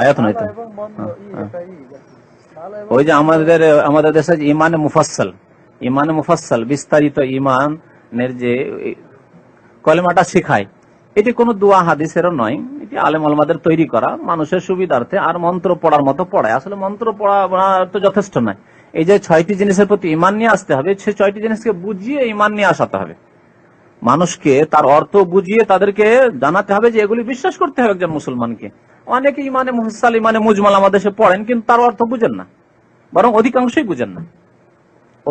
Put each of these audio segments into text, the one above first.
আয়াত নয় তো, ওই যে আমাদের দেশে ইমানে মুফাসসাল বিস্তারিত ইমানের যে কলেমাটা শিখায়, এটি কোনো দোয়া হাদিসেরও নয়, এটি আলেম ওলামাদের তৈরি করা মানুষের সুবিধার্থে। আর মন্ত্র পড়ার মতো পড়ায়, আসলে মন্ত্র পড়া তো যথেষ্ট নয়। এই যে 6টি জিনিসের প্রতি ইমান নিয়ে আসতে হবে, সেই 6টি জিনিসকে বুঝিয়ে ইমান নিয়ে আসাতে হবে মানুষকে, তার অর্থ বুঝিয়ে তাদেরকে জানাতে হবে যে এগুলি বিশ্বাস করতে হবে একজন মুসলমানকে। অনেকে ইমানে মুফাসসাল ইমানে মুজমাল আমাদের দেশে পড়েন, কিন্তু তার অর্থ বুঝেন না, বরং অধিকাংশই বুঝেন না।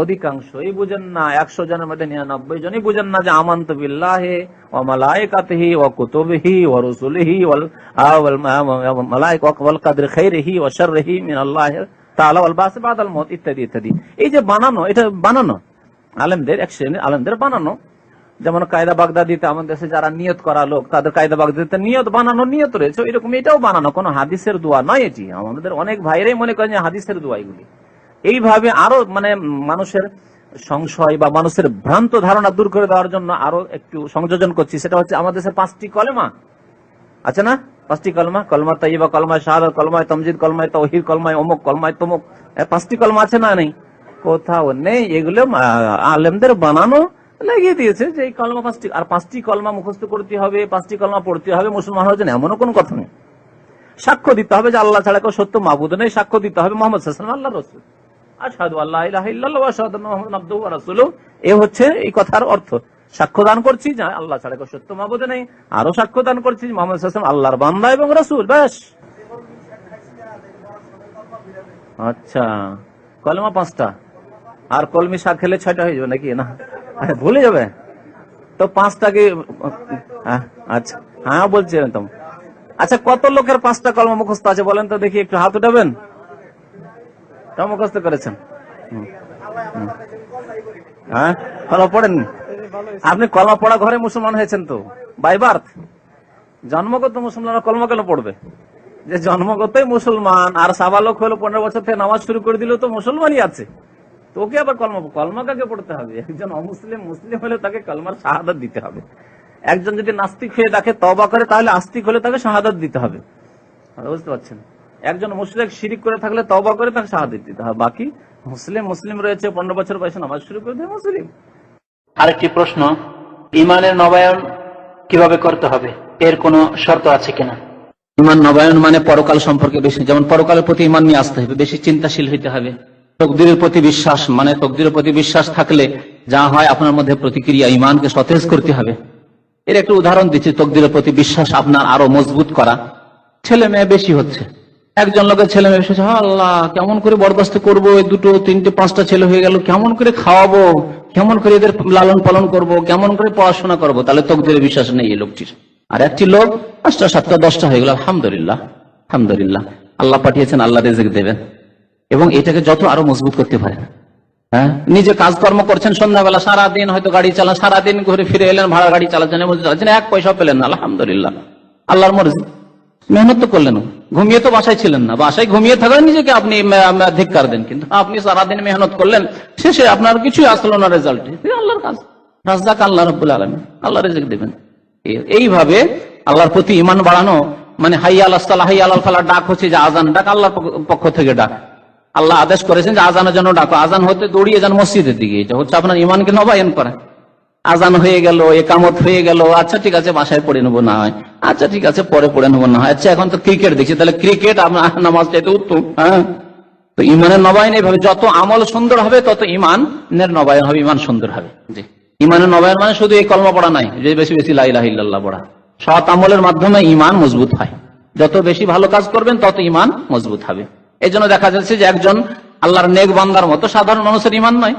100 জনের মধ্যে 99 জনই বুঝেন না যে আমানতু বিল্লাহি ওয়া মালাইকাতিহি ওয়া কুতুবিহি ওয়া রুসুলিহি ওয়াল মালাইকা ওয়াল কদরি খাইরিহি ওয়া শাররিহি মিনাল্লাহি তাআলা ওয়াল বাস বাদাল মউত ইত্যাদি ইত্যাদি। এই যে বানানো, এটা বানানো আলেমদের বানানো। যেমন কায়দা বাগদাদিতে আমাদের দেশে যারা নিয়ত করা লোক, তাদের কায়দা বাগদাদিতে নিয়ত বানানো নিয়ত রয়েছে, এরকম এটাও বানানো, কোনো হাদিসের দোয়া নয় এটি। আমাদের অনেক ভাইরাই মনে করেন যে হাদিসের দোয়া এগুলি। এইভাবে আরো মানুষের সংশয় বা মানুষের ভ্রান্ত ধারণা দূর করে দেওয়ার জন্য আরো একটু সংযোজন করছি। সেটা হচ্ছে আমাদের দেশে 5টি কলেমা আছে না, 5টি কলমা, কলমা তাইয়্যিবা, কলমায়ে শাহাদাত, কলমায়ে তামজিদ, কলমায়ে তাওহীদ, কলমায়ে অমুক, কলমায়ে তমুক, 5টি কলমা আছে না? নেই, কোথাও নেই। এগুলো আলেমদের বানানো, লাগিয়ে দিয়েছে যে এই কলমা 5টি, আর 5টি কলমা মুখস্থ করতে হবে, 5টি কলমা পড়তে হবে মুসলমান হওয়ার জন্য, এমনও কোনো কথা নেই। সাক্ষ্য দিতে হবে যে আল্লাহ ছাড়া কেউ সত্য মাবুদ নেই, সাক্ষ্য দিতে হবে মুহাম্মদ সাল্লাল্লাহু আলাইহি ওয়াসাল্লাম আল্লাহর রাসূল, আশহাদু আল্লা ইলাহা ইল্লাল্লাহ ওয়া আশহাদু আন্না মুহাম্মাদান আবদুহু ওয়া রাসূলুহু। এই হচ্ছে এই কথার অর্থ। সাক্ষ্য দান করছি যে আল্লাহ ছাড়া কেউ সত্য মাবুদ নেই, আরো সাক্ষ্য দান করছি যে মুহাম্মদ সাল্লাল্লাহু আলাইহি ওয়াসাল্লাম আল্লাহর বান্দা এবং রাসূল। ব্যাস। আচ্ছা, কলমা 5টা, আর কলমি শাক খেলে 6টা হয়ে যাবে নাকি? না, ভুলে যাবে তো 5টা কি? আচ্ছা, হ্যাঁ বলছি তো। আচ্ছা, কত লোকের 5টা কলমা মুখস্থ আছে বলেন তো দেখি, একটু হাত উঠাবেন। তা মুখস্থ করেছেন? হ্যাঁ, কলমা পড়েন আপনি? কলমা পড়া ঘরে মুসলমান হয়েছেন তো, বাই বার্থ, জন্মগত মুসলমান। কলমা কেন পড়বে? যে জন্মগতই মুসলমান, আর সাবালক হলো 15 বছর থেকে নামাজ শুরু করে দিল, তো মুসলমানই আছে, তোকে আবার কলমা কাকে পড়তে হবে? একজন অমুসলিম মুসলিম হলে তাকে কলমার শাহাদাত দিতে হবে। একজন যদি নাস্তিক হয়ে দেখে তওবা করে, তাহলে আস্তিক হলে তাকে শাহাদাত দিতে হবে। বুঝতে পারছেন? একজন মুশরিক শিরিক করে থাকলে তওবা করে তাকে শাহাদাত দিতে হবে। বাকি মুসলিম রয়েছে, 15 বছর বয়সে নামাজ শুরু করে দেয়, মুসলিম। আরেকটি প্রশ্ন, ইমানের নবায়ন কিভাবে করতে হবে, এর কোনো শর্ত আছে কিনা? ইমান নবায়ন মানে পরকাল সম্পর্কে বেশি, যেমন পরকালের প্রতি ইমান নিয়ে আসতে হবে, বেশি চিন্তাশীল হইতে হবে। তকদিরের প্রতি বিশ্বাস, মানে তকদিরের প্রতি বিশ্বাস থাকলে যা হয় আপনার মধ্যে প্রতিক্রিয়া, ইমানকে সতেজ করতে হবে। এর একটা উদাহরণ দিচ্ছি, তকদিরের প্রতি বিশ্বাস আপনার আরো মজবুত করা। ছেলে মেয়ে বেশি হচ্ছে, একজন লোকের ছেলে মেয়ে বেশি হচ্ছে, আল্লাহ কেমন করে বরদাস্ত করবো, 2, 3, 5টা ছেলে হয়ে গেল, কেমন করে খাওয়াবো, কেমন করে এদের লালন পালন করব, কেমন করে পড়াশোনা করব, তাহলে তকদিরে বিশ্বাস নেই এই লোকটির। আর একটি লোক 5টা 7টা 10টা হয়ে গেল, আলহামদুলিল্লাহ আলহামদুলিল্লাহ, আল্লাহ পাঠিয়েছেন, আল্লাহ রিজিক দেবেন। এবং এটাকে যত আরো মজবুত করতে পারেন। হ্যাঁ, নিজে কাজকর্ম করছেন, সন্ধ্যাবেলা সারাদিন হয়তো গাড়ি চালান, সারাদিন ঘুরে ফিরে এলেন, ভাড়া গাড়ি চালাচ্ছেন, চালাচ্ছেন, 1 পয়সা পেলেন না, আলহামদুলিল্লাহ, আল্লাহর মর্জি। মেহনত তো করলেন, ঘুমিয়ে তো বাসায় ছিলেন না, বাসায় ঘুমিয়ে থাকলেন, নিজেকে আপনি ধিক্কার দেন, কিন্তু আপনি সারাদিন মেহনত করলেন, শেষে আপনার কিছুই আসলো না রেজাল্টে, আল্লাহর কাজ, রাজ্জাক আল্লাহ রাব্বুল আলামিন, আল্লাহ রিজিক দেবেন। এইভাবে আল্লাহর প্রতি ঈমান বাড়ানো মানে হাইয়া আলাস সালাহ হাইয়া আলাল ফালাহ ডাক হচ্ছে যে আজান ডাক, আল্লাহর পক্ষ থেকে ডাক। আল্লাহ আদেশ করেছেন যে আজানের জন্য ডাকো, আজান হতে দৌড়িয়ে যান মসজিদের দিকে, এটা হচ্ছে আপনার ঈমানকে নবায়ন করা। আজান হয়ে গেল, একামত হয়ে গেল, আচ্ছা ঠিক আছে বাসায় পড়ে নেবো না হয়, আচ্ছা ঠিক আছে পরে পড়ে নেবো না হয়, আচ্ছা এখন তো ক্রিকেট দেখছি, তাহলে ক্রিকেট আপনার নামাজ চাইতে উত্তম। হ্যাঁ, তো ঈমানের নবায়ন এইভাবে, যত আমল সুন্দর হবে তত ঈমানের নবায়ন হবে, ঈমান সুন্দর হবে। জি, ঈমানের নবায়ন মানে শুধু এই কলমা পড়া নাই, যে বেশি বেশি লা ইলাহা ইল্লাল্লাহ পড়া। সৎ আমলের মাধ্যমে ঈমান মজবুত হয়, যত বেশি ভালো কাজ করবেন তত ঈমান মজবুত হবে। এই জন্য দেখা যাচ্ছে যে একজন আল্লাহর নেক বান্দার মতো সাধারণ মানুষের ঈমান নয়,